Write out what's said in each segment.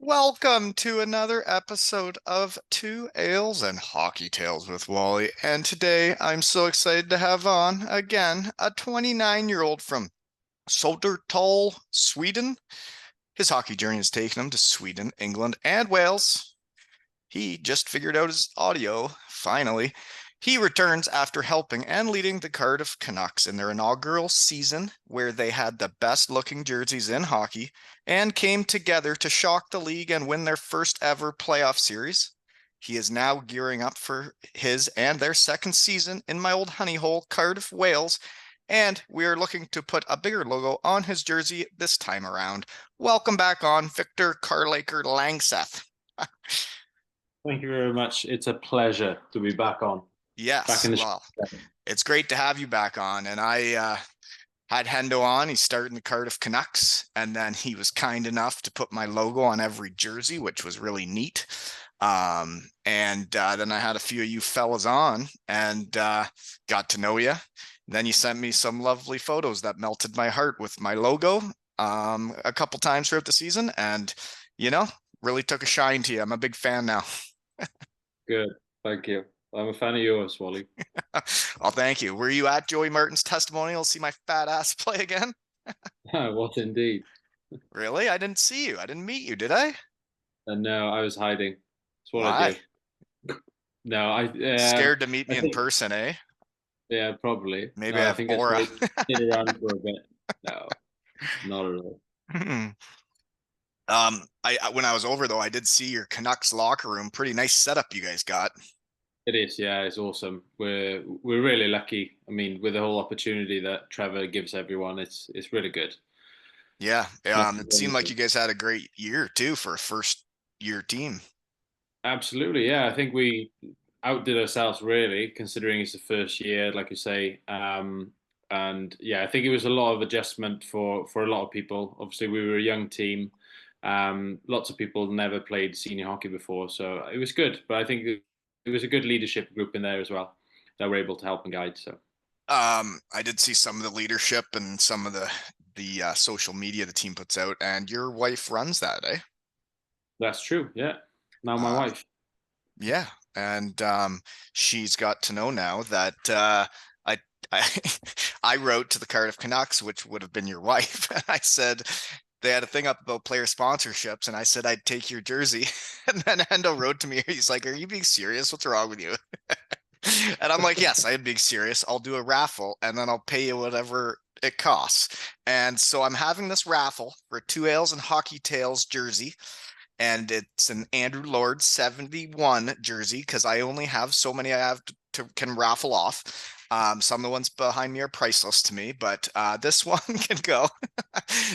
Welcome to another episode of Two Ales and Hockey Tales with Wally. And today I'm so excited to have on again a 29-year-old from Södertälje, Sweden. His hockey journey has taken him to Sweden, England, and Wales. He just figured out his audio, finally. He returns after helping and leading the Cardiff Canucks in their inaugural season, where they had the best looking jerseys in hockey and came together to shock the league and win their first ever playoff series. He is now gearing up for his and their second season in my old honey hole, Cardiff, Wales, and we are looking to put a bigger logo on his jersey this time around. Welcome back on, Viktor Karlåker Langseth. Thank you very much. It's a pleasure to be back on. Back Yes, in the well, it's great to have you back on. And I had Hendo on. He started in the Cardiff Canucks, and then he was kind enough to put my logo on every jersey, which was really neat. And then I had a few of you fellas on and got to know you. Then you sent me some lovely photos that melted my heart with my logo a couple times throughout the season, and really took a shine to you. I'm a big fan now. Good. Thank you. I'm a fan of yours, Wally. Well, thank you. Were you at Joey Martin's testimonial? See my fat ass play again? What indeed. Really? I didn't see you. I didn't meet you, did I? And no, I was hiding. That's what I Why? did. No, Scared to meet I me in think, person, eh? yeah, probably. Maybe I No, I have think I aura. stayed around for a bit. No, not at all. I when I was over though, I did see your Canucks locker room. Pretty nice setup you guys got. It is, yeah, it's awesome. We're really lucky. I mean, with the whole opportunity that Trevor gives everyone, it's really good. Yeah. No, It seemed like you guys had a great year too for a first year team. absolutely, yeah. I think we outdid ourselves really, considering it's the first year, like you say. And yeah, I think it was a lot of adjustment for a lot of people. Obviously, we were a young team. Lots of people never played senior hockey before, so it was good. But I think it was a good leadership group in there as well that were able to help and guide. So I did see some of the leadership and some of the social media the team puts out, and your wife runs that, eh? that's true. Yeah. Now my Uh, wife. yeah, and she's got to know now that I I I wrote to the Cardiff Canucks, which would have been your wife, and I said they had a thing up about player sponsorships, and I said I'd take your jersey, and then Hendo wrote to me. He's like, "Are you being serious? What's wrong with you?" And I'm like, "Yes, I am being serious. I'll do a raffle, and then I'll pay you whatever it costs." And so I'm having this raffle for a Two Ales and Hockey Tales jersey, and it's an Andrew Lord 71 jersey because I only have so many I have to can raffle off. Some of the ones behind me are priceless to me, but this one can go.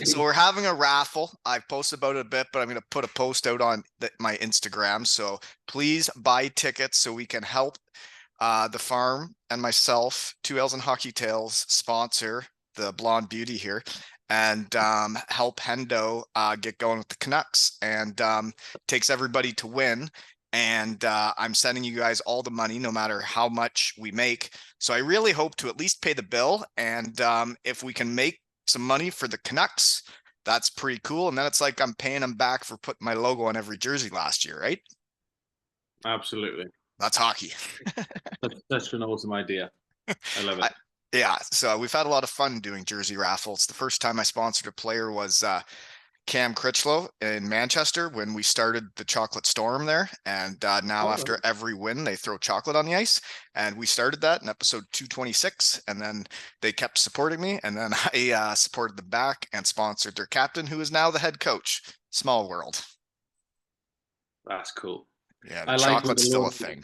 So we're having a raffle. I've posted about it a bit, but I'm going to put a post out on my Instagram. So please buy tickets so we can help the farm and myself, Two Ales and Hockey Tales, sponsor the Blonde Beauty here and help Hendo get going with the Canucks, and takes everybody to win. And I'm sending you guys all the money, no matter how much we make. So I really hope to at least pay the bill. And if we can make some money for the Canucks, that's pretty cool. And then it's like I'm paying them back for putting my logo on every jersey last year, right? Absolutely. That's hockey. That's such an awesome idea. I love it. I, yeah, so we've had a lot of fun doing jersey raffles. The first time I sponsored a player was Cam Critchlow in Manchester when we started the Chocolate Storm there. And now Oh, after every win, they throw chocolate on the ice. And we started that in episode 226. And then they kept supporting me. And then I supported them back and sponsored their captain, who is now the head coach. Small world. that's cool. Yeah, the I like with chocolate's the still a Lord. thing.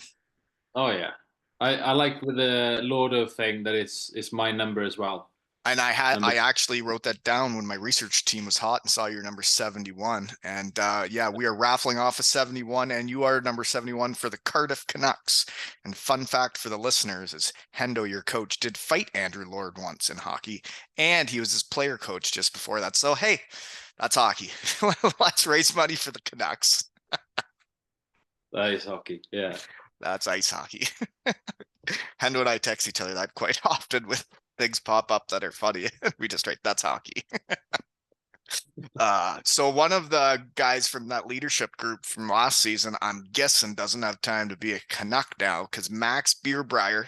Oh yeah, I like with the Lord of thing that it's my number as well. And Number. I actually wrote that down when my research team was hot and saw your number 71. And yeah, we are raffling off a 71, and you are number 71 for the Cardiff Canucks. And fun fact for the listeners is Hendo, your coach, did fight Andrew Lord once in hockey, and he was his player coach just before that. So hey, that's hockey. Let's raise money for the Canucks. That is hockey. Yeah. That's ice hockey. Hendo and I text each other that quite often with things pop up that are funny. We just write, that's hockey. So one of the guys from that leadership group from last season, I'm guessing, doesn't have time to be a Canuck now because Max Beerbreyer,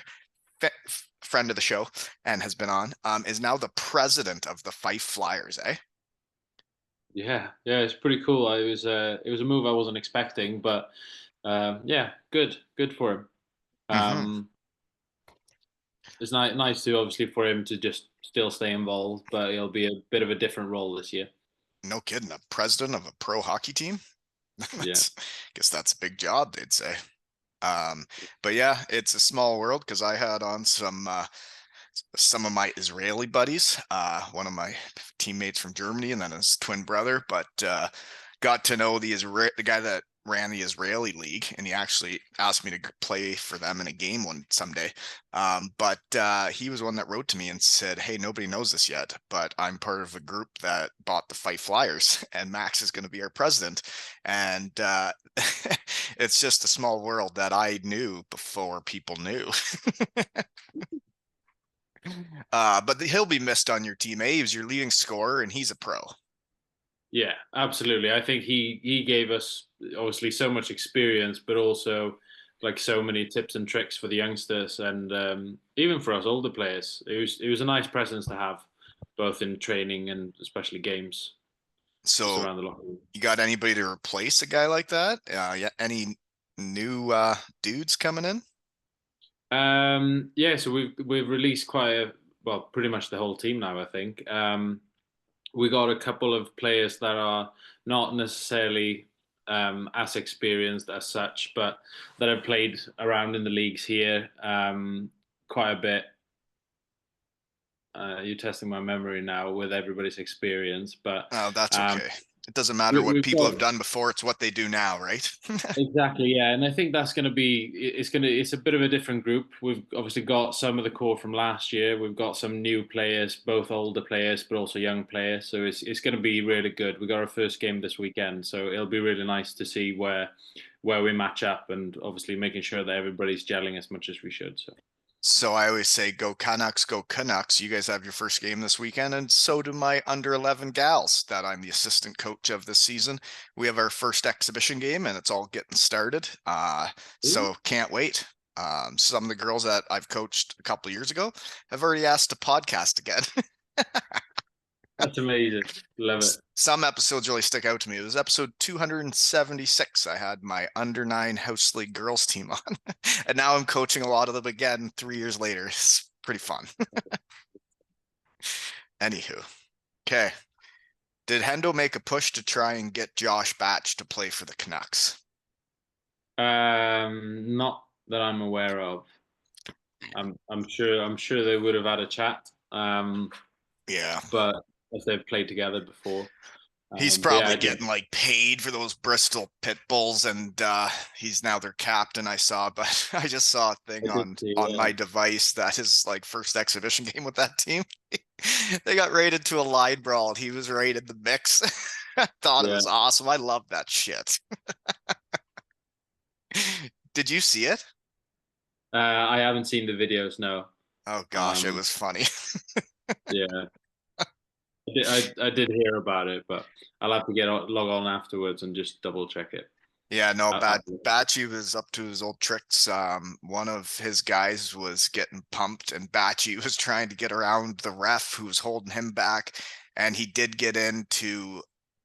friend of the show and has been on, is now the president of the Fife Flyers, eh? Yeah, yeah, it's pretty cool. It was a move I wasn't expecting, but yeah, good for him. Mm-hmm. Um, it's nice to obviously for him to just still stay involved, but it'll be a bit of a different role this year. No kidding, a president of a pro hockey team. Yeah, That's, I guess that's a big job, they'd say. Um, but yeah, it's a small world because I had on some of my Israeli buddies, one of my teammates from Germany, and then his twin brother. But got to know the guy that ran the Israeli league, and he actually asked me to play for them in a game someday. But he was one that wrote to me and said, "Hey, nobody knows this yet, but I'm part of a group that bought the Fight Flyers, and Max is going to be our president." And it's just a small world that I knew before people knew. But he'll be missed on your team. He was your leading scorer, and he's a pro. yeah, absolutely. I think he gave us obviously so much experience, but also like so many tips and tricks for the youngsters, and even for us older players. It was a nice presence to have, both in training and especially games, just So around the locker room. you got anybody to replace a guy like that? Yeah, any new dudes coming in? Yeah, so we've released quite a well, pretty much the whole team now. I think we got a couple of players that are not necessarily as experienced as such, but that have played around in the leagues here quite a bit. You're testing my memory now with everybody's experience, but Oh, that's um, okay. It doesn't matter what we've people have got done before, it's what they do now, right? exactly, yeah, and I think that's going to be it's a bit of a different group. We've obviously got some of the core from last year. We've got some new players, both older players but also young players. So it's going to be really good. We got our first game this weekend, so it'll be really nice to see where we match up, and obviously making sure that everybody's gelling as much as we should. So. So I always say, go Canucks, go Canucks. You guys have your first game this weekend, and so do my under 11 gals that I'm the assistant coach of this season. We have our first exhibition game, and it's all getting started. So can't wait. Some of the girls that I've coached a couple years ago have already asked to podcast again. That's amazing. Love it. Some episodes really stick out to me. It was episode 276. I had my under 9 house league girls team on, and now I'm coaching a lot of them again 3 years later. It's pretty fun. Anywho, okay. Did Hendo make a push to try and get Josh Batch to play for the Canucks? Not that I'm aware of. I'm sure they would have had a chat. Yeah. But if they've played together before. He's But yeah, probably getting like paid for those Bristol pit bulls, and he's now their captain. I saw, but I just saw a thing I did on see, my device that his like first exhibition game with that team. They got raided to a line brawl, and he was right in the mix. I thought it yeah. was awesome. I love that shit. Did you see it? I haven't seen the videos, no. Oh gosh, it Um, was funny. yeah, I did hear about it, but I'll have to log on afterwards and just double check it. Yeah, no, I, Batchy was up to his old tricks. One of his guys was getting pumped, and Batchy was trying to get around the ref who was holding him back, and he did get in to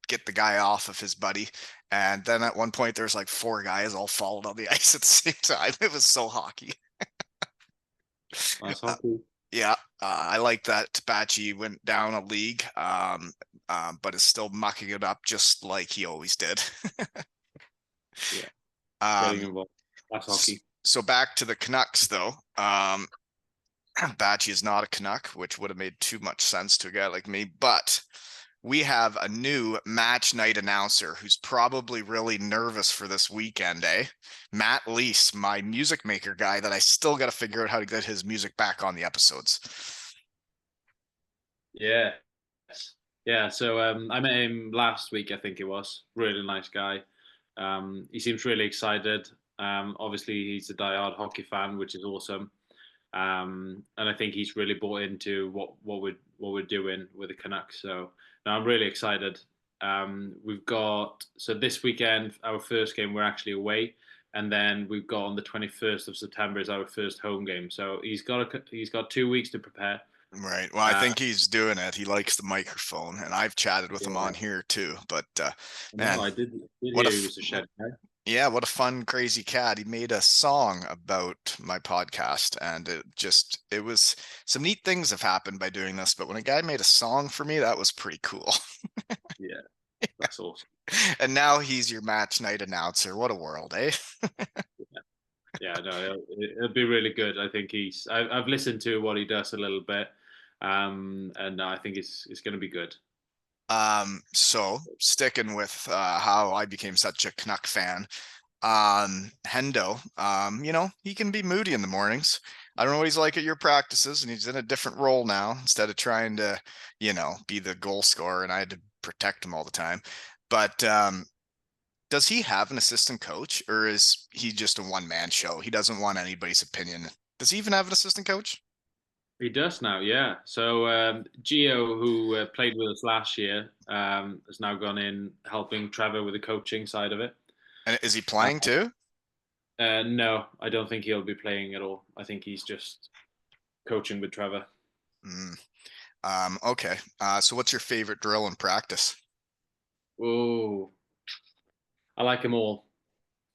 get the guy off of his buddy. And then at one point, there's like 4 guys all falling on the ice at the same time. It was so hockey. That's Uh, hockey. yeah, I like that Batchy went down a league, but is still mucking it up just like he always did. Yeah, getting Um, involved. That's hockey. so back to the Canucks though. Batchy is not a Canuck, which would have made too much sense to a guy like me, but we have a new match night announcer who's probably really nervous for this weekend, eh? Matt Lease, my music maker guy that I still got to figure out how to get his music back on the episodes. Yeah, yeah. So I met him last week, I think it was. Really nice guy. He seems really excited. Obviously, he's a diehard hockey fan, which is awesome. And I think he's really bought into what we're doing with the Canucks. So no, I'm really excited. We've got so this weekend our first game we're actually away, and then we've got on the 21st of September is our first home game. So he's got 2 weeks to prepare. Right. Well, I Uh, think he's doing it. He likes the microphone, and I've chatted with him yeah, on here too. But no, man, I did what a hear he was a shed guy. yeah, what a fun, crazy cat. He made a song about my podcast, and it was some neat things have happened by doing this. But when a guy made a song for me, that was pretty cool. Yeah, that's awesome. And now he's your match night announcer. What a world, eh? Yeah, no, it'll be really good. I think I've listened to what he does a little bit, and I think it's going to be good. So sticking with how I became such a Canuck fan, Hendo, he can be moody in the mornings. I don't know what he's like at your practices, and he's in a different role now instead of trying to, be the goal scorer, and I had to protect him all the time. But does he have an assistant coach, or is he just a one-man show? He doesn't want anybody's opinion. Does he even have an assistant coach? He does now, yeah. So Gio, who played with us last year, has now gone in helping Trevor with the coaching side of it. And is he Uh, playing too? no, I don't think he'll be playing at all. I think he's just coaching with Trevor. Mm. Okay. So what's your favorite drill in practice? Oh, I like them all.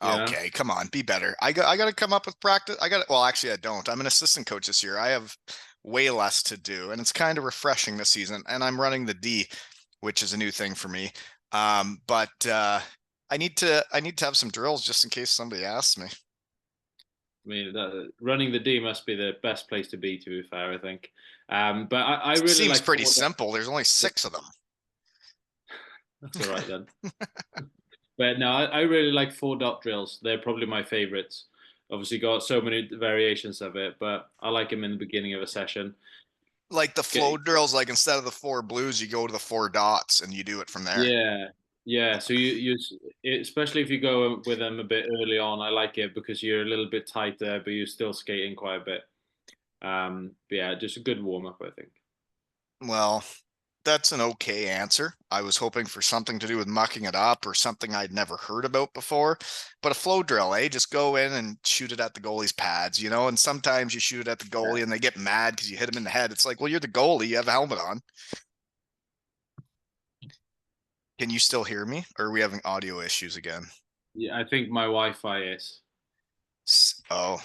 You know. Okay, come on, be better. I got to come up with practice. Well, actually I don't. I'm an assistant coach this year. I have way less to do, and it's kind of refreshing this season, and I'm running the D, which is a new thing for me. But I need to have some drills just in case somebody asks me. I mean, running the D must be the best place to be. To be fair, I think. But I really Seems like pretty four. simple. There's only 6 of them. That's all right then. But no, I really like four dot drills. They're probably my favorites. Obviously, got so many variations of it, but I like them in the beginning of a session. Like the flow Get, drills, like instead of the 4 blues, you go to the 4 dots and you do it from there. yeah, yeah. So especially if you go with them a bit early on, I like it because you're a little bit tight there, but you're still skating quite a bit. But yeah, just a good warm up, I think. Well, that's an okay answer. I was hoping for something to do with mucking it up or something I'd never heard about before. But a flow drill, eh? Just go in and shoot it at the goalie's pads, and sometimes you shoot it at the goalie and they get mad because you hit him in the head. It's like, well, you're the goalie, you have a helmet on. Can you still hear me? Or are we having audio issues again? Yeah, I think my Wi-Fi is. Oh,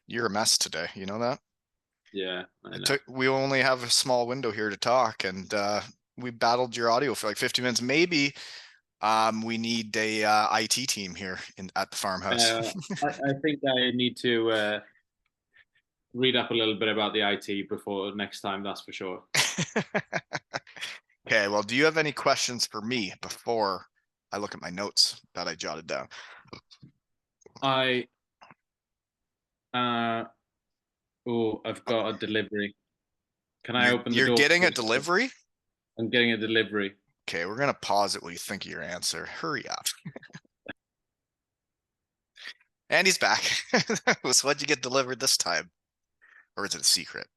you're a mess today. You know that? Yeah, I know. We only have a small window here to talk, and we battled your audio for like 50 minutes. Maybe we need a IT team here at the farmhouse. I think I need to read up a little bit about the IT before next time. That's for sure. Okay, well, do you have any questions for me before I look at my notes that I jotted down? I uh oh, I've got a delivery. Can I You're open the you're door, getting a please? delivery? I'm getting a delivery. Okay, we're gonna pause it while you think of your answer. Hurry up. And he's back. So what'd you get delivered this time? Or is it a secret?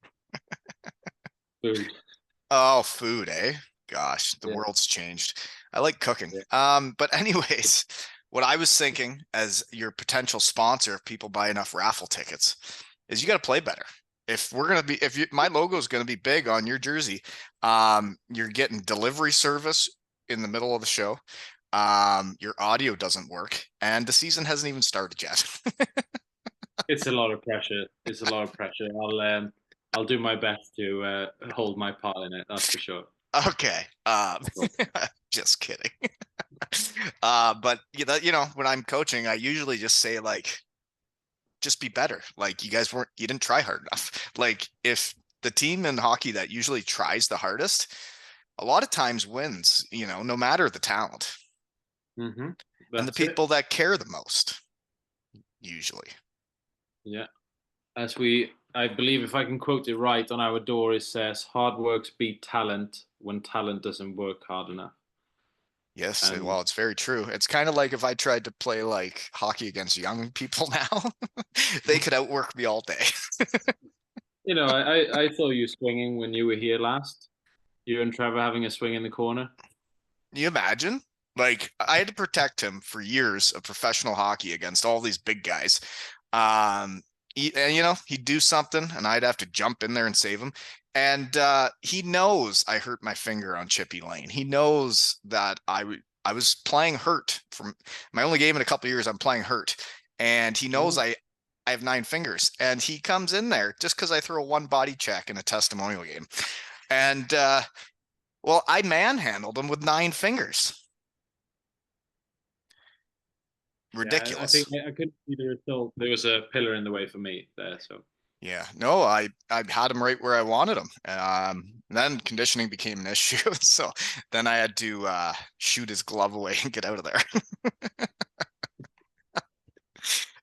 Food. Oh, food, eh? Gosh, the Yeah, world's changed. I like cooking. yeah. But anyways, what I was thinking as your potential sponsor, if people buy enough raffle tickets, is you got to play better. If my logo is going to be big on your jersey, you're getting delivery service in the middle of the show. Your audio doesn't work, and the season hasn't even started yet. It's a lot of pressure. It's a lot of pressure. I'll do my best to hold my part in it. That's for sure. Okay. Just kidding. But when I'm coaching, I usually just say like, just be better. Like you didn't try hard enough. Like if the team in hockey that usually tries the hardest, a lot of times wins, no matter the talent Hmm. and the That's it. people that care the most, usually. Yeah. I believe, if I can quote it right on our door, it says, "Hard works beat talent when talent doesn't work hard enough." Yes, And well, it's very true. It's kind of like if I tried to play like hockey against young people now, they could outwork me all day. I saw you swinging when you were here last. You and Trevor having a swing in the corner. you imagine? Like I had to protect him for years of professional hockey against all these big guys. And he'd do something and I'd have to jump in there and save him. And he knows I hurt my finger on Chippy Lane. He knows that I was playing hurt from my only game in a couple of years. I'm playing hurt, and he knows Mhm. I have 9 fingers, and he comes in there just because I throw one body check in a testimonial game, and well, I manhandled him with 9 fingers. Yeah, I think Ridiculous. I couldn't see there was a pillar in the way for me there. So Yeah, no, I had him right where I wanted him. Then conditioning became an issue, so then I had to shoot his glove away and get out of there.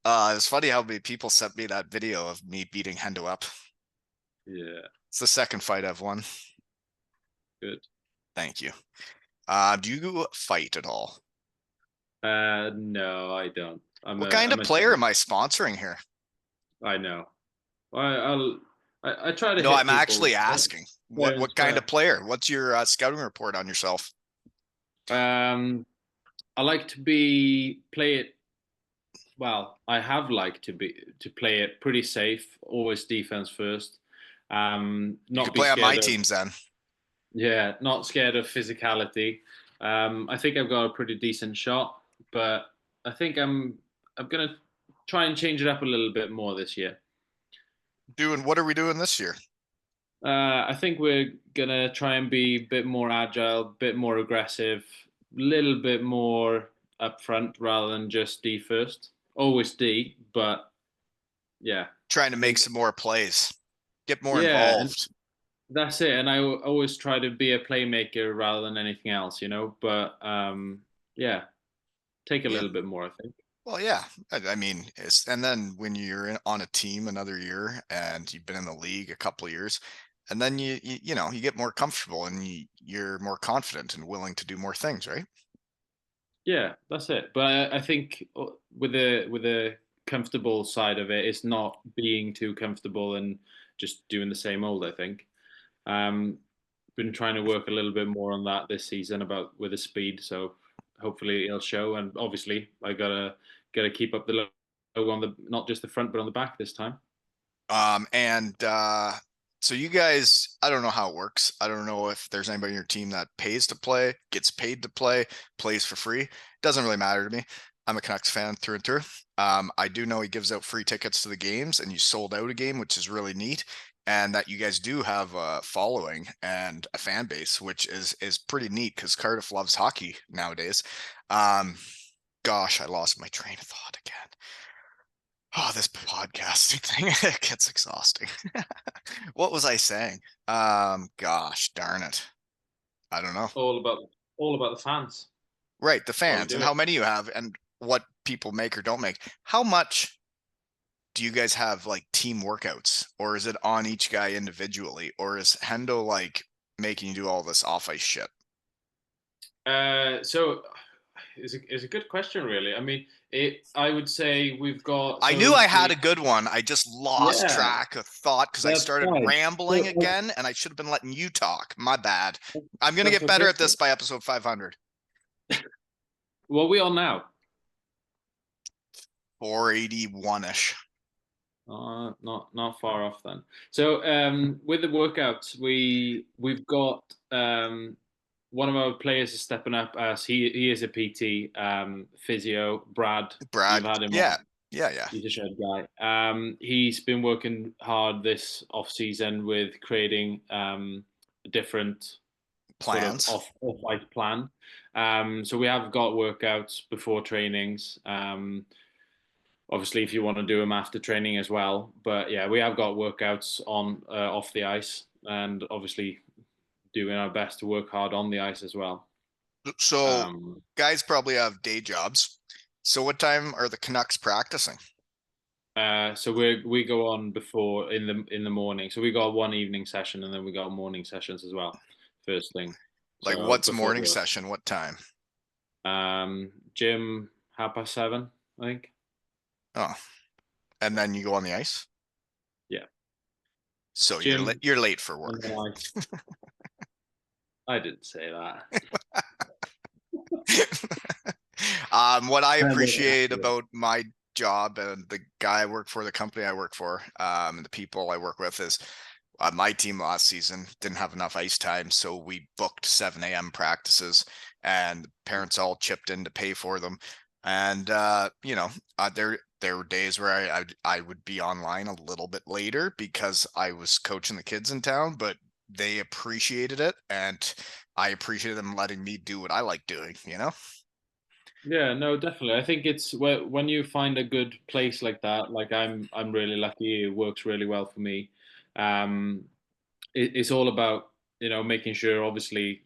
It's funny how many people sent me that video of me beating Hendo up. yeah, It's the second fight I've won. good. Thank you. Do you fight at all? No, I don't. What kind I'm of a player am I sponsoring here? I know. I try to No, hit I'm people actually asking. fair and What kind square. of player? What's your scouting report on yourself? Um, I like to play it well. I have liked to play it pretty safe, always defense first. You could Not be play on my scared of teams then. yeah, not scared of physicality. I think I've got a pretty decent shot, but I think I'm gonna try and change it up a little bit more this year. Doing what are we doing this year? I think we're gonna try and be a bit more agile, a bit more aggressive, a little bit more upfront rather than just D first. Always D, but yeah, Trying to I make think some more plays, get more yeah, and involved. that's it. And I always try to be a playmaker rather than anything else, you know. But yeah, take a Yeah. little bit more, I think. Well, yeah. I mean, and then when you're on a team another year and you've been in the league a couple of years, and then you get more comfortable and you're more confident and willing to do more things, right? Yeah, that's it. But I think with the comfortable side of it, it's not being too comfortable and just doing the same old. I think. Um, been trying to work a little bit more on that this season about with the speed. So hopefully it'll show. And obviously I gotta keep up the logo on the not just the front but on the back this time. And so you guys, I don't know how it works. I don't know if there's anybody in your team that pays to play, gets paid to play, plays for free. Doesn't really matter to me. I'm a Canucks fan through and through. I do know he gives out free tickets to the games, and you sold out a game, which is really neat. And that you guys do have a following and a fan base, which is pretty neat because Cardiff loves hockey nowadays. Um, gosh, I lost my train of thought again. Oh, this podcasting thing it gets exhausting. What was I saying? Gosh, darn it. I don't know. All about the fans. Right, the Why we fans do and it. how many you have and what people make or don't make. How much do you guys have like team workouts, or is it on each guy individually, or is Hendo like making you do all this off ice shit? So it's a good question, really. I mean, I would say we've got I knew so I had we a good one. I just lost yeah, track of thought because I that's started fine. rambling So again and I should have been letting you talk. My bad. I'm going to that's get better okay. at this by episode 500. What are we on now? 481-ish. Not far off then. So with the workouts, we've got one of our players is stepping up as he is a PT physio. Brad, you've Brad. had him Yeah. on. Yeah. Yeah. He's a shed guy. He's been working hard this off season with creating a different sort of Plans. off ice plan. So we have got workouts before trainings. Obviously, if you want to do them after training as well. But yeah, we have got workouts on off the ice, and obviously doing our best to work hard on the ice as well. So Um, guys probably have day jobs. So what time are the Canucks practicing? so we go on before in the morning. So we got one evening session, and then we got morning sessions as well. First thing, Like so what's before morning work. session? What time? Gym 7:30, I think. Oh, and then you go on the ice. Yeah, So gym you're late for and work. then I didn't say that. What I And then appreciate after about my job and the guy I work for, the company I work for, and the people I work with is my team last season didn't have enough ice time, so we booked 7 a.m. practices, and parents all chipped in to pay for them. And there were days where I would be online a little bit later because I was coaching the kids in town, but they appreciated it, and I appreciated them letting me do what I like doing, you know? Yeah, no, definitely. I think it's when you find a good place like that. Like I'm really lucky. It works really well for me. Um, it's all about making sure, obviously,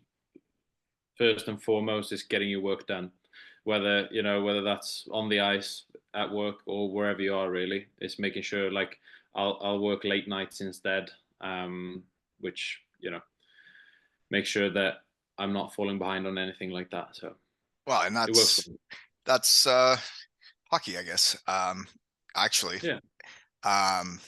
first and foremost, is getting your work done. Whether that's on the ice, at work, or wherever you are. Really, it's making sure like I'll work late nights instead, which make sure that I'm not falling behind on anything like that. So Well, and it works for me. that's hockey, I guess. Actually, Yeah. um,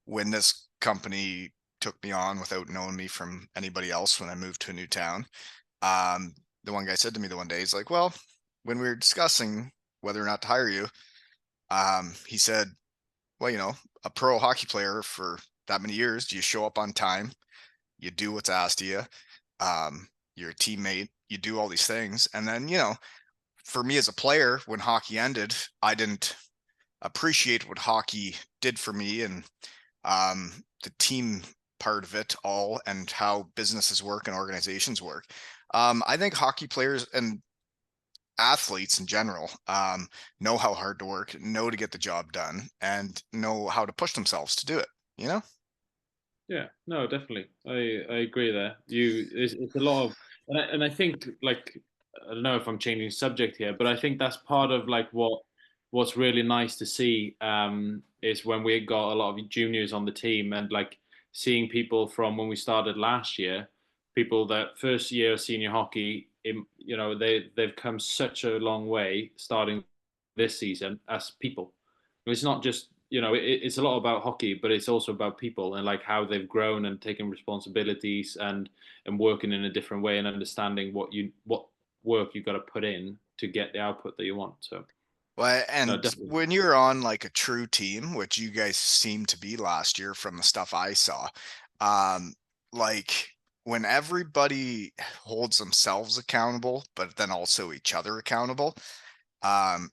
when this company took me on without knowing me from anybody else when I moved to a new town, um, the one guy said to me the one day, he's like, "Well, when we were discussing whether or not to hire you, he said, well, a pro hockey player for that many years, do you show up on time? You do what's asked of you. You're a teammate. You do all these things, and then for me as a player, when hockey ended, I didn't appreciate what hockey did for me and the team part of it all and how businesses work and organizations work. I think hockey players and athletes in general know how hard to work, know to get the job done, and know how to push themselves to do it. You know? Yeah, no, definitely. I agree there. It's a lot of, and I think like I don't know if I'm changing subject here, but I think that's part of like what's really nice to see is when we got a lot of juniors on the team and like seeing people from when we started last year, people that first year of senior hockey, they've come such a long way starting this season as people. It's not just it's a lot about hockey, but it's also about people and like how they've grown and taken responsibilities and working in a different way and understanding what work you got to put in to get the output that you want. So Well, no, and definitely. when you're on like a true team, which you guys seem to be last year from the stuff I saw, um, like when everybody holds themselves accountable, but then also each other accountable, um,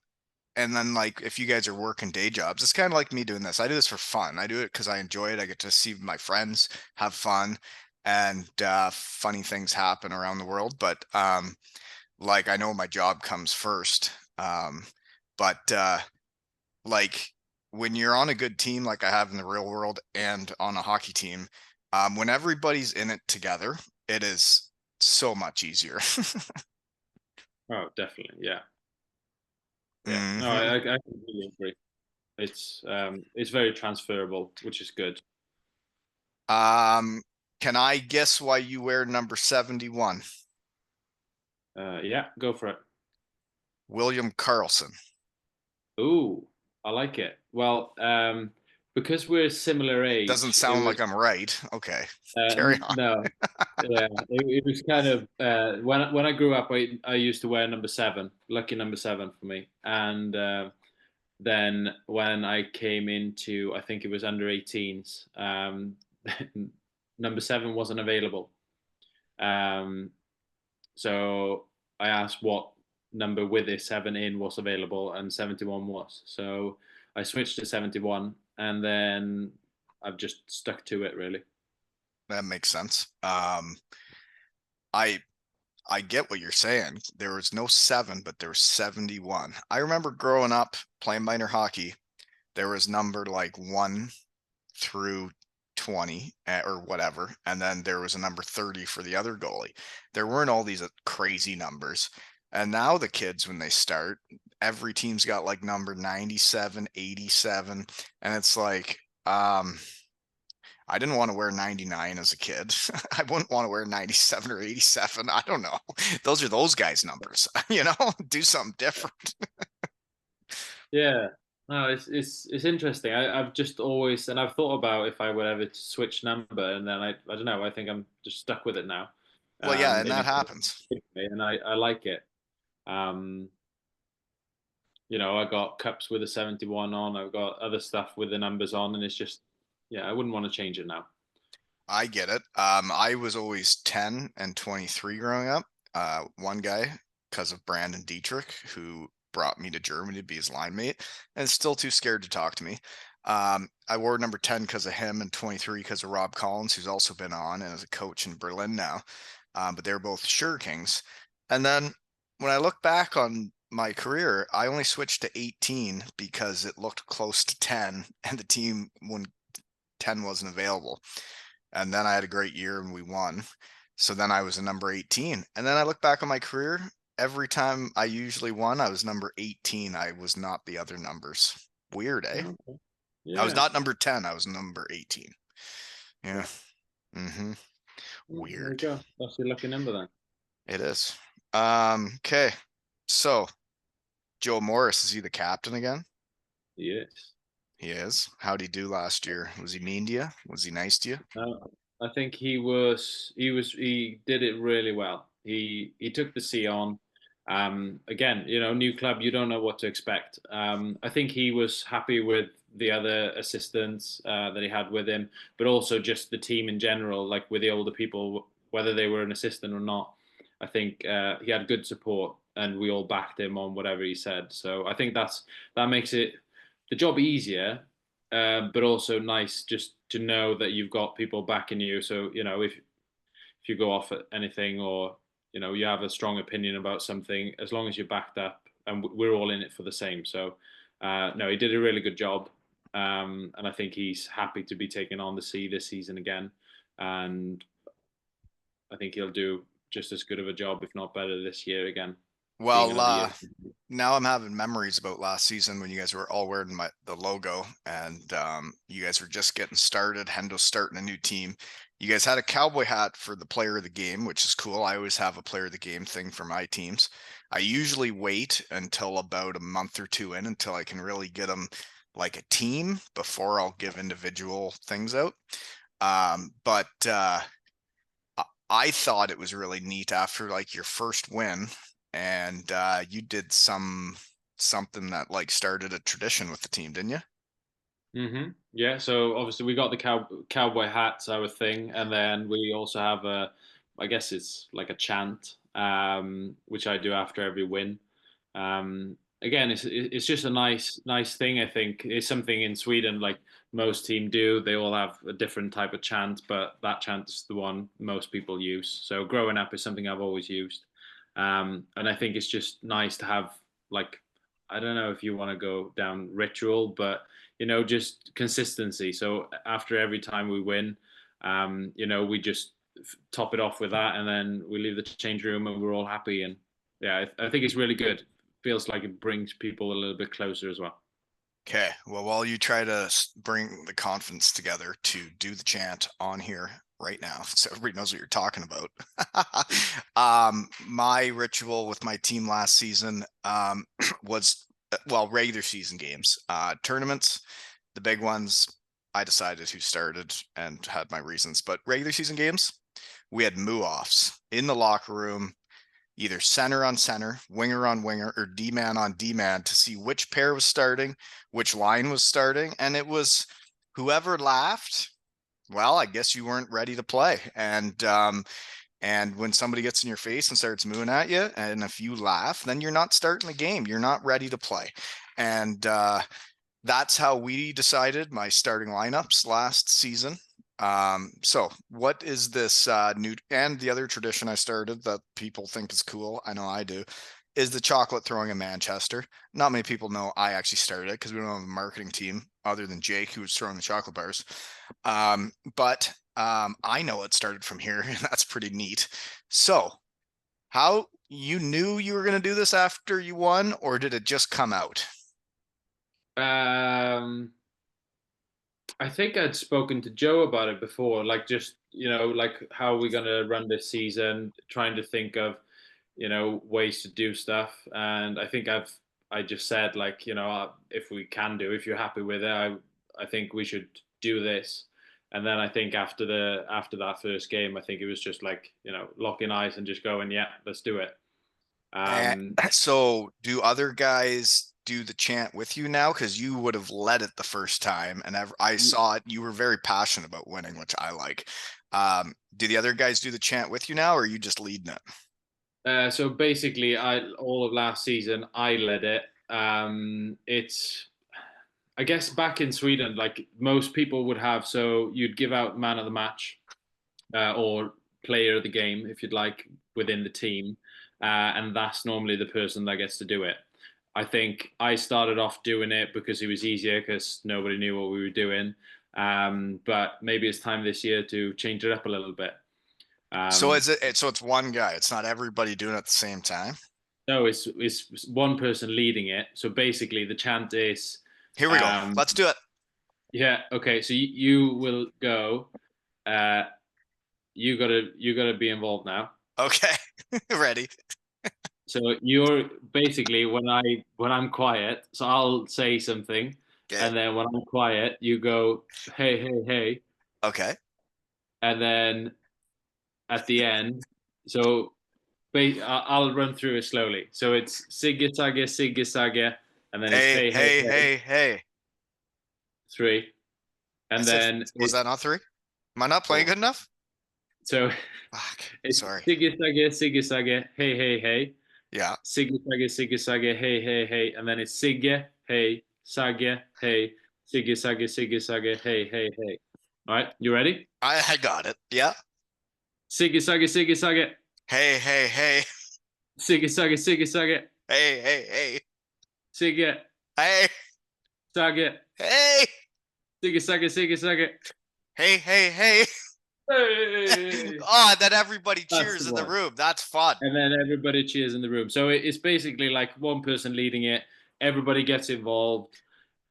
and then like if you guys are working day jobs, it's kind of like me doing this. I do this for fun. I do it because I enjoy it. I get to see my friends have fun, and funny things happen around the world. But like I know my job comes first. But like when you're on a good team like I have in the real world and on a hockey team, when everybody's in it together, it is so much easier. Oh, definitely. Yeah, yeah. No, hmm I completely agree. It's very transferable, which is good. Um, can I guess why you wear number 71? Yeah, go for it. William Carlson. Ooh, I like it. Well, because we're similar Doesn't age, it sound was like I'm right. Okay, carry on. no, yeah, it was kind of when I grew up, I used to wear number seven, lucky number seven for me, and then when I came into, I think it was under 18s, number seven wasn't available. Um, so I asked what number with a seven in was available, and 71 was. So I switched to 71, and then I've just stuck to it really. That makes sense. I I get what you're saying. There was no seven, but there was 71. I remember growing up playing minor hockey. There was numbered like 1 through 20 or whatever. And then there was a number 30 for the other goalie. There weren't all these crazy numbers. And now the kids, when they start, every team's got like number 97, 87. And it's like, I didn't want to wear 99 as a kid. I wouldn't want to wear 97 or 87. I don't know. Those are those guys' numbers, do something different. Yeah, no, it's interesting. I've just always and I've thought about if I would ever switch number, and then I don't know. I think I'm just stuck with it now. Well, yeah, and It that is, happens. and I like it. Um, I got cups with a 71 on. I've got other stuff with the numbers on, and it's just, yeah, I wouldn't want to change it now. I get it. I was always 10 and 23 growing up. One guy, because of Brandon Dietrich, who brought me to Germany to be his line mate, and is still too scared to talk to me. I wore number 10 because of him and 23 because of Rob Collins, who's also been on and is a coach in Berlin now. But they're both Sure Kings. And then when I look back on my career, I only switched to 18 because it looked close to 10 and the team when 10 wasn't available. And then I had a great year and we won. So then I was a number 18. And then I look back on my career, every time I usually won, I was number 18. I was not the other numbers. Weird, eh? Okay. I was Yeah. not number 10, I was number 18. Yeah. Mm-hmm. There you Weird. go. That's your lucky number then. It is. Okay. So Joe Morris, is he the captain again? Yes. He is. How'd he do last year? Was he mean to you? Was he nice to you? I think he did it really well. He took the C on. Again, new club, you don't know what to expect. I think he was happy with the other assistants that he had with him, but also just the team in general, like with the older people, whether they were an assistant or not. I think he had good support, and we all backed him on whatever he said. So I think that makes it the job easier, but also nice just to know that you've got people backing you. So if you go off at anything, or you have a strong opinion about something, as long as you're backed up, and we're all in it for the same. So no, he did a really good job, and I think he's happy to be taking on the C this season again, and I think he'll do just as good of a job, if not better, this year again, being Well, another year. now I'm having memories about last season when you guys were all wearing the logo and you guys were just getting started. Hendo's starting a new team. You guys had a cowboy hat for the player of the game, which is cool. I always have a player of the game thing for my teams. I usually wait until about a month or two in until I can really get them like a team before I'll give individual things out. But I thought it was really neat after like your first win, and you did something that like started a tradition with the team, didn't you? Yeah, so obviously we got the cowboy hats, our thing, and then we also have I guess it's like a chant, which I do after every win. Again, it's just a nice thing. I think it's something in Sweden, like most team do. They all have a different type of chant, but that chant is the one most people use. So growing up is something I've always used, and I think it's just nice to have, like, I don't know if you want to go down ritual, but just consistency. So after every time we win, we just top it off with that, and then we leave the change room and we're all happy. And yeah, I think it's really good. Feels like it brings people a little bit closer as well. Okay. Well, while you try to bring the confidence together to do the chant on here right now, so everybody knows what you're talking about. My ritual with my team last season was well, regular season games, tournaments, the big ones. I decided who started and had my reasons, but regular season games, we had moo-offs in the locker room, either center on center, winger on winger, or D-man on D-man to see which pair was starting, which line was starting. And it was whoever laughed, well, I guess you weren't ready to play. And when somebody gets in your face and starts mooing at you, and if you laugh, then you're not starting the game. You're not ready to play. And that's how we decided my starting lineups last season. So what is this new and the other tradition I started that people think is cool? I know I do, is the chocolate throwing in Manchester. Not many people know I actually started it because we don't have a marketing team other than Jake who was throwing the chocolate bars. But I know it started from here, and that's pretty neat. So how you knew you were going to do this after you won, or did it just come out? Um, I think I'd spoken to Joe about it before, like just, like how are we going to run this season, trying to think of, ways to do stuff. And I think I just said, like, if we can do, if you're happy with it, I think we should do this. And then I think after that first game, I think it was just like, locking eyes and just going, yeah, let's do it. And Um, so do other guys do the chant with you now? Because you would have led it the first time, and I saw it. You were very passionate about winning, which I like. Do the other guys do the chant with you now, or are you just leading it? So basically, I all of last season I led it. It's I guess back in Sweden, like most people would have, so you'd give out man of the match or player of the game, if you'd like, within the team, and that's normally the person that gets to do it. I think I started off doing it because it was easier because nobody knew what we were doing. But maybe it's time this year to change it up a little bit. So Um, is it? So it's one guy. It's not everybody doing it at the same time. no, it's one person leading it. So basically, the chant is, Here we go. um, Let's do it. yeah, okay. So you will go. Uh, you gotta be involved now. Okay, ready. So you're basically when I'm quiet, so I'll say something, Okay. and then when I'm quiet, you go hey hey hey, Okay. and then at the end, so I'll run through it slowly. So it's Sigge Sage, and then it's Hey, hey hey hey, hey hey, hey. three, I and said, then was it's that not three? Am I not playing four. good enough? So Fuck. it's Sorry. Sigge Sage, hey hey hey, Yeah. Sigge Sage, hey hey hey, and then it's Sigge, hey, Sage, hey, Sigge Sage, hey hey hey. All right, you ready? I got it. Yeah. Sigge Sage, Hey, hey, hey. Sigge Sage, Hey, hey, hey. Sigge, Hey, Sage, hey. Sigge Sage. Hey, hey, hey. Hey, Oh, and then everybody that's cheers the in the one. room. That's fun. And then everybody cheers in the room. So it's basically like one person leading it. Everybody gets involved.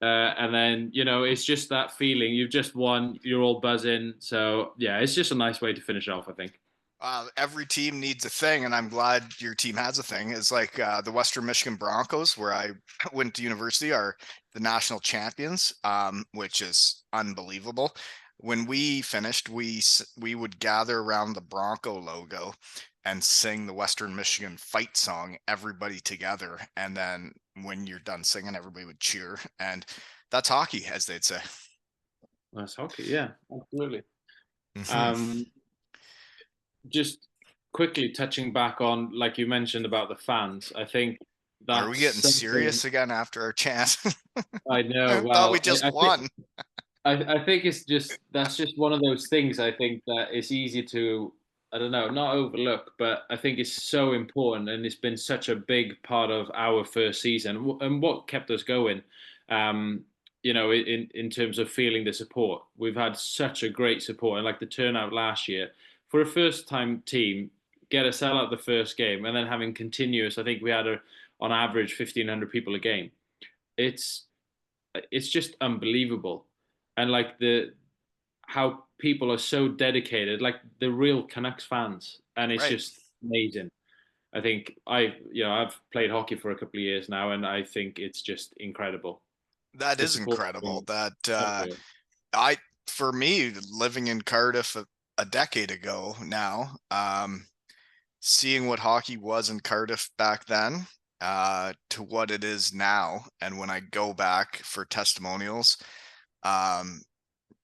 And then, it's just that feeling. You've just won. You're all buzzing. So, yeah, it's just a nice way to finish off, I think. Every team needs a thing, and I'm glad your team has a thing. It's like the Western Michigan Broncos, where I went to university, are the national champions, which is unbelievable. When we finished, we would gather around the Bronco logo and sing the Western Michigan fight song, everybody together. And then when you're done singing, everybody would cheer. And that's hockey, as they'd say. That's hockey. Yeah, absolutely. Hmm. Um, just quickly touching back on, like you mentioned about the fans, I think Are we that's getting something serious again after our chance? I know. I thought we Well, just I think won. I think it's just that's just one of those things. I think that it's easy to I don't know not overlook, but I think it's so important, and it's been such a big part of our first season and what kept us going. Um, in terms of feeling the support, we've had such a great support, and like the turnout last year for a first time team, get a sellout the first game, and then having continuous. I think we had on average 1,500 people a game. It's it's just unbelievable, and like the how people are so dedicated, like the real Canucks fans, and it's Right. just amazing. I think I've played hockey for a couple of years now, and I think it's just incredible. That The is support incredible. from That everywhere. I for me living in Cardiff a decade ago now, seeing what hockey was in Cardiff back then, to what it is now, and when I go back for testimonials, um,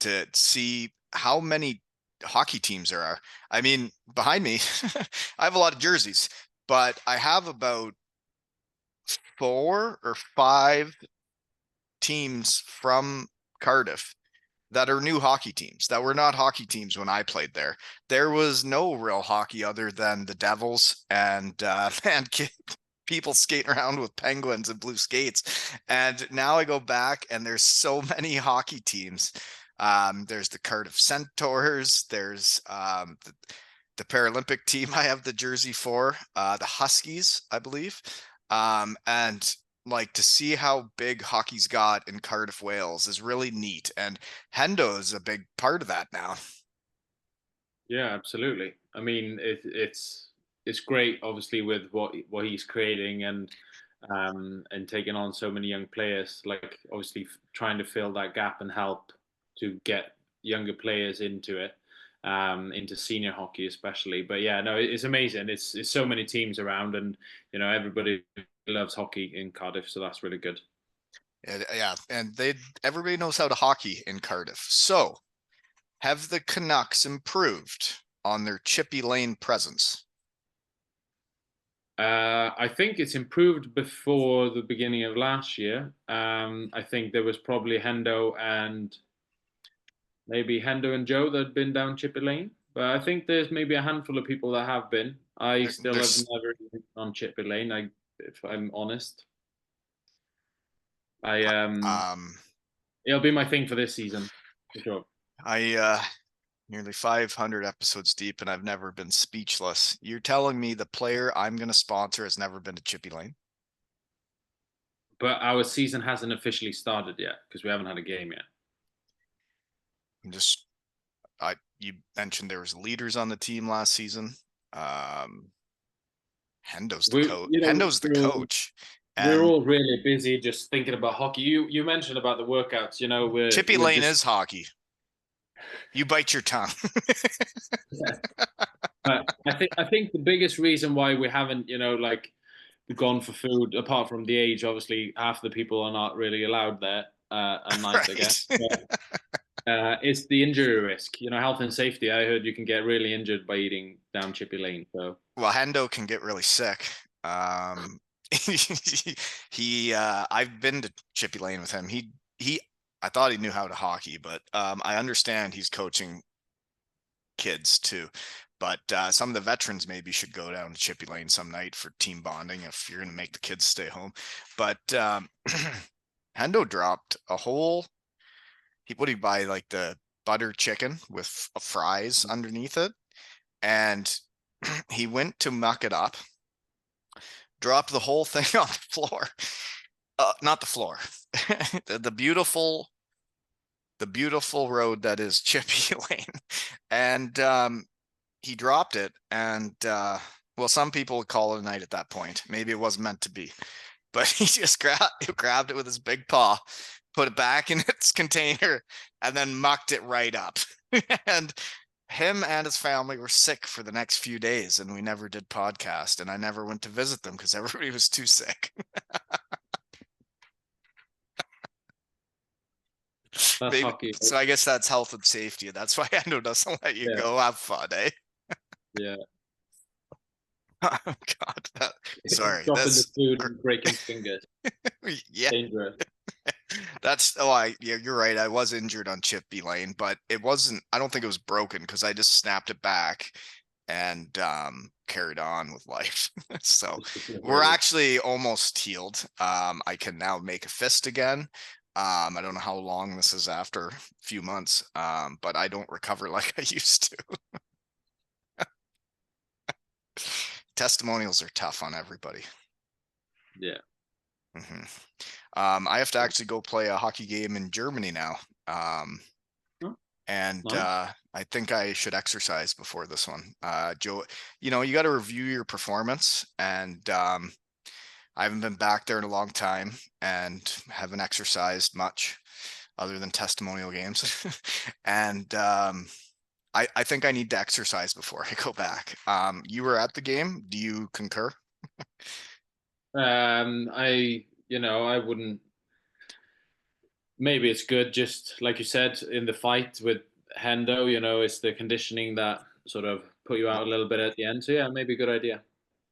to see how many hockey teams there are. I mean, behind me, I have a lot of jerseys, but I have about 4 or 5 teams from Cardiff that are new hockey teams that were not hockey teams when I played there. There was no real hockey other than the Devils and and people skating around with penguins and blue skates. And now I go back and there's so many hockey teams. There's the Cardiff Centaurs. There's the Paralympic team I have the jersey for, the Huskies, I believe. And like to see how big hockey's got in Cardiff, Wales is really neat. And Hendo is a big part of that now. Yeah, absolutely. I mean, it's great, obviously, with what he's creating and taking on so many young players. Like obviously trying to fill that gap and help to get younger players into it, into senior hockey especially. But yeah, no, it's amazing. It's so many teams around, and everybody loves hockey in Cardiff, so that's really good. Yeah, and everybody knows how to hockey in Cardiff. So, have the Canucks improved on their Chippy Lane presence? I think it's improved before the beginning of last year. I think there was probably Hendo and Joe that had been down Chippy Lane. But I think there's maybe a handful of people that have been. I still have There's never been on Chippy Lane. If I'm honest, I um it'll be my thing for this season for sure. I nearly 500 episodes deep and I've never been speechless. You're telling me the player I'm going to sponsor has never been to Chippy Lane? But our season hasn't officially started yet because we haven't had a game yet. I'm just you mentioned there was leaders on the team last season. Um Hendo's the We, coach. you know, Hendo's the coach. we're And all really busy just thinking about hockey. You mentioned about the workouts. You know, Chippy we're Lane just is hockey. You bite your tongue. yeah. But I think the biggest reason why we haven't, like gone for food, apart from the age, obviously half the people are not really allowed there at night, I guess. Right. But, it's the injury risk. Health and safety. I heard you can get really injured by eating down Chippy Lane. So Well, Hendo can get really sick. Um, I've been to Chippy Lane with him. I thought he knew how to hockey, but I understand he's coaching kids too. But some of the veterans maybe should go down to Chippy Lane some night for team bonding if you're going to make the kids stay home. But Hendo dropped a whole. What did he buy? Like the butter chicken with fries underneath it, and he went to muck it up, dropped the whole thing on the floor. Not the floor. the beautiful road that is Chippy Lane. And he dropped it and well, some people would call it a night at that point. Maybe it wasn't meant to be. But he just grabbed it with his big paw, put it back in its container, and then mucked it right up. And him and his family were sick for the next few days, and we never did podcast, and I never went to visit them because everybody was too sick. that's Maybe hockey. so. I guess that's health and safety. That's why Endo doesn't let you Yeah, go have fun, eh? yeah. Oh God, sorry. Dropping the food and breaking fingers. Yeah, Dangerous. yeah, you're right. I was injured on Chippy Lane, but it wasn't. I don't think it was broken because I just snapped it back and carried on with life. So we're actually almost healed. I can now make a fist again. I don't know how long this is after a few months, but I don't recover like I used to. Testimonials are tough on everybody. Yeah. Hmm. I have to actually go play a hockey game in Germany now. Oh, And nice. I think I should exercise before this one. Joe, you got to review your performance, and I haven't been back there in a long time and haven't exercised much other than testimonial games. And I think I need to exercise before I go back. You were at the game. Do you concur? I wouldn't. Maybe it's good, just like you said in the fight with Hendo. It's the conditioning that sort of put you out a little bit at the end. So yeah, maybe a good idea.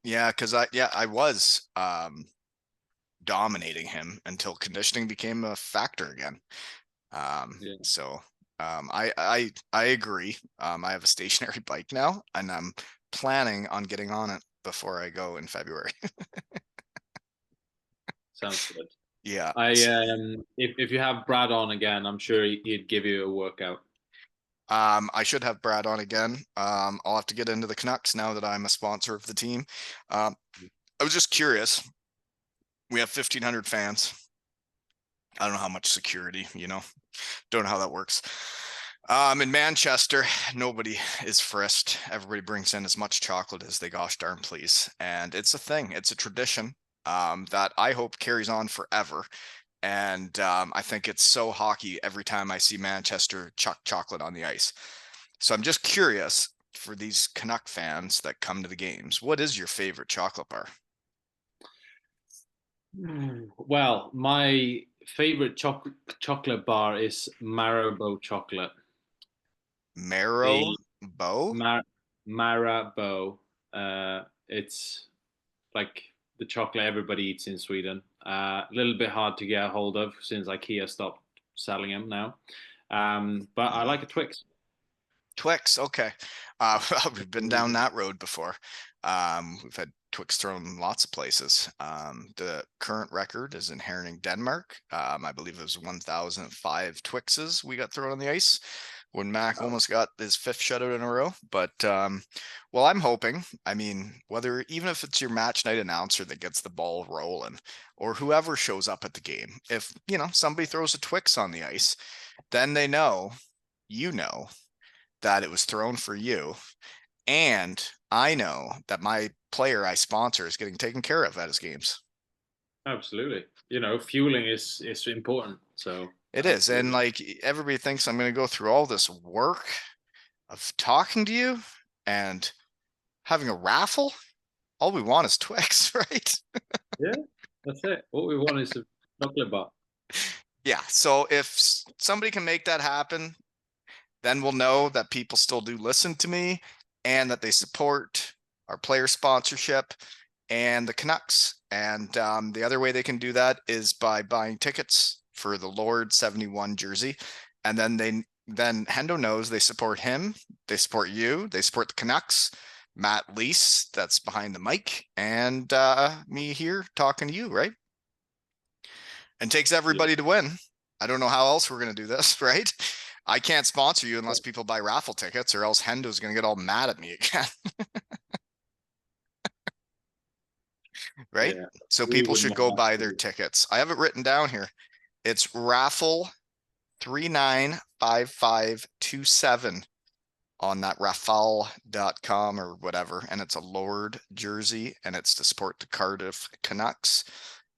Yeah, because I was dominating him until conditioning became a factor again. Yeah, So I agree. I have a stationary bike now, and I'm planning on getting on it before I go in February. sounds good. Yeah. If you have Brad on again, I'm sure he'd give you a workout. I should have Brad on again. I'll have to get into the Canucks now that I'm a sponsor of the team. I was just curious. We have 1,500 fans. I don't know how much security, don't know how that works. In Manchester, nobody is frisked. Everybody brings in as much chocolate as they gosh darn please. And it's a thing. It's a tradition that I hope carries on forever. And I think it's so hockey every time I see Manchester chuck chocolate on the ice. So I'm just curious for these Canuck fans that come to the games, what is your favorite chocolate bar? Well, my favorite chocolate bar is Marabou chocolate. Marrow The bow? Marabou. It's like the chocolate everybody eats in Sweden. A little bit hard to get a hold of since IKEA stopped selling them now. But I Hmm. like a Twix. Twix, okay. We've been down that road before. We've had Twix thrown lots of places. The current record is in Herning, Denmark. I believe it was 1,005 Twixes we got thrown on the ice when Mac Oh, almost got his fifth shutout in a row. But well, I'm hoping. I mean, whether even if it's your match night announcer that gets the ball rolling, or whoever shows up at the game, if somebody throws a Twix on the ice, then they know, you know that it was thrown for you. And I know that my player I sponsor is getting taken care of at his games. absolutely. Fueling is important. So It is. And absolutely. like everybody thinks I'm going to go through all this work of talking to you and having a raffle. All we want is Twix, right? Yeah, that's it. All we want is a chocolate bar. Yeah. So if somebody can make that happen, then we'll know that people still do listen to me and that they support our player sponsorship and the Canucks. And the other way they can do that is by buying tickets for the Lord 71 jersey. And then Hendo knows they support him, they support you, they support the Canucks, Matt Lease, that's behind the mic, and me here talking to you, right? And takes Yeah. everybody to win. I don't know how else we're going to do this, right? I can't sponsor you unless people buy raffle tickets, or else Hendo's going to get all mad at me again, right? Yeah. So We people wouldn't should want go that buy to their be. tickets. I have it written down here. It's raffle 395527 on that rafale.com or whatever. And it's a Lord jersey and it's to support the Cardiff Canucks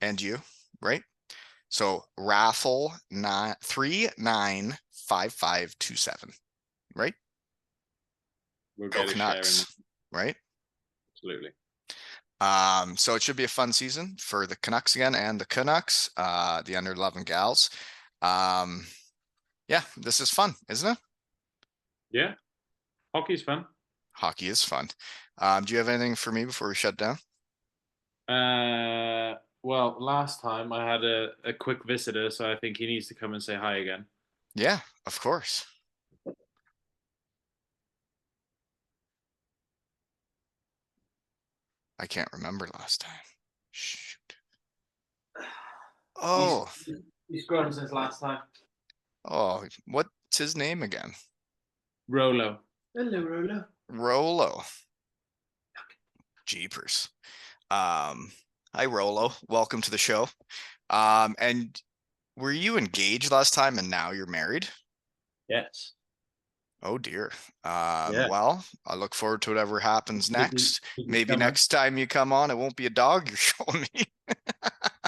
and you, right? So raffle 395527, right? We'll Go get a share in that. Canucks, right? Absolutely. So it should be a fun season for the Canucks again and the Canucks, the under 11 gals. Um, yeah, this is fun, isn't it? Yeah. Hockey's fun. Hockey is fun. Do you have anything for me before we shut down? Well, last time I had a quick visitor, so I think he needs to come and say hi again. Yeah, of course. I can't remember last time. Shoot. He's Oh, he's grown since last time. oh, what's his name again? Rolo. Hello, Rolo. Rolo. Jeepers. Um, Hi Rolo. Welcome to the show. And were you engaged last time and now you're married? Yes. Oh dear. Yeah. Well, I look forward to whatever happens Busy, next. busy Maybe summer. next time you come on, it won't be a dog you're showing me.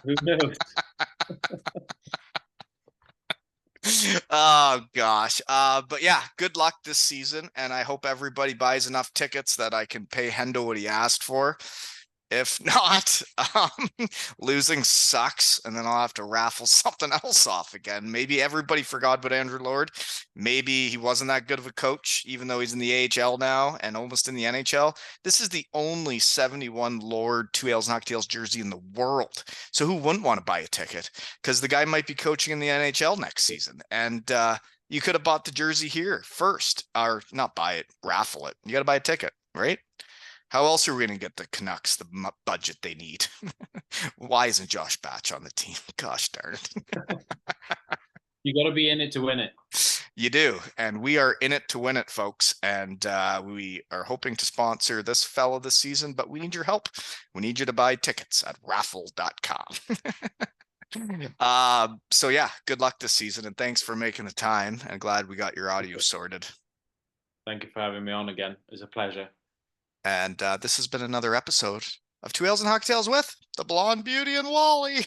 Who knows? Oh gosh. But yeah, good luck this season, and I hope everybody buys enough tickets that I can pay Hendo what he asked for. If not, losing sucks, and then I'll have to raffle something else off again. Maybe everybody forgot about Andrew Lord. Maybe he wasn't that good of a coach, even though he's in the AHL now and almost in the NHL. This is the only 71 Lord Two Ales and Tails jersey in the world. So who wouldn't want to buy a ticket? Because the guy might be coaching in the NHL next season. And you could have bought the jersey here first, or not buy it, raffle it. You got to buy a ticket, right? How else are we going to get the Canucks the budget they need? Why isn't Josh Batch on the team? Gosh darn it. You got to be in it to win it. You do. And we are in it to win it, folks. And we are hoping to sponsor this fella this season, but we need your help. We need you to buy tickets at raffle.com. So yeah, good luck this season and thanks for making the time and glad we got your audio sorted. Thank you for having me on again. It's a pleasure. And this has been another episode of Two Ales and Hocktails with the Blonde Beauty and Wally.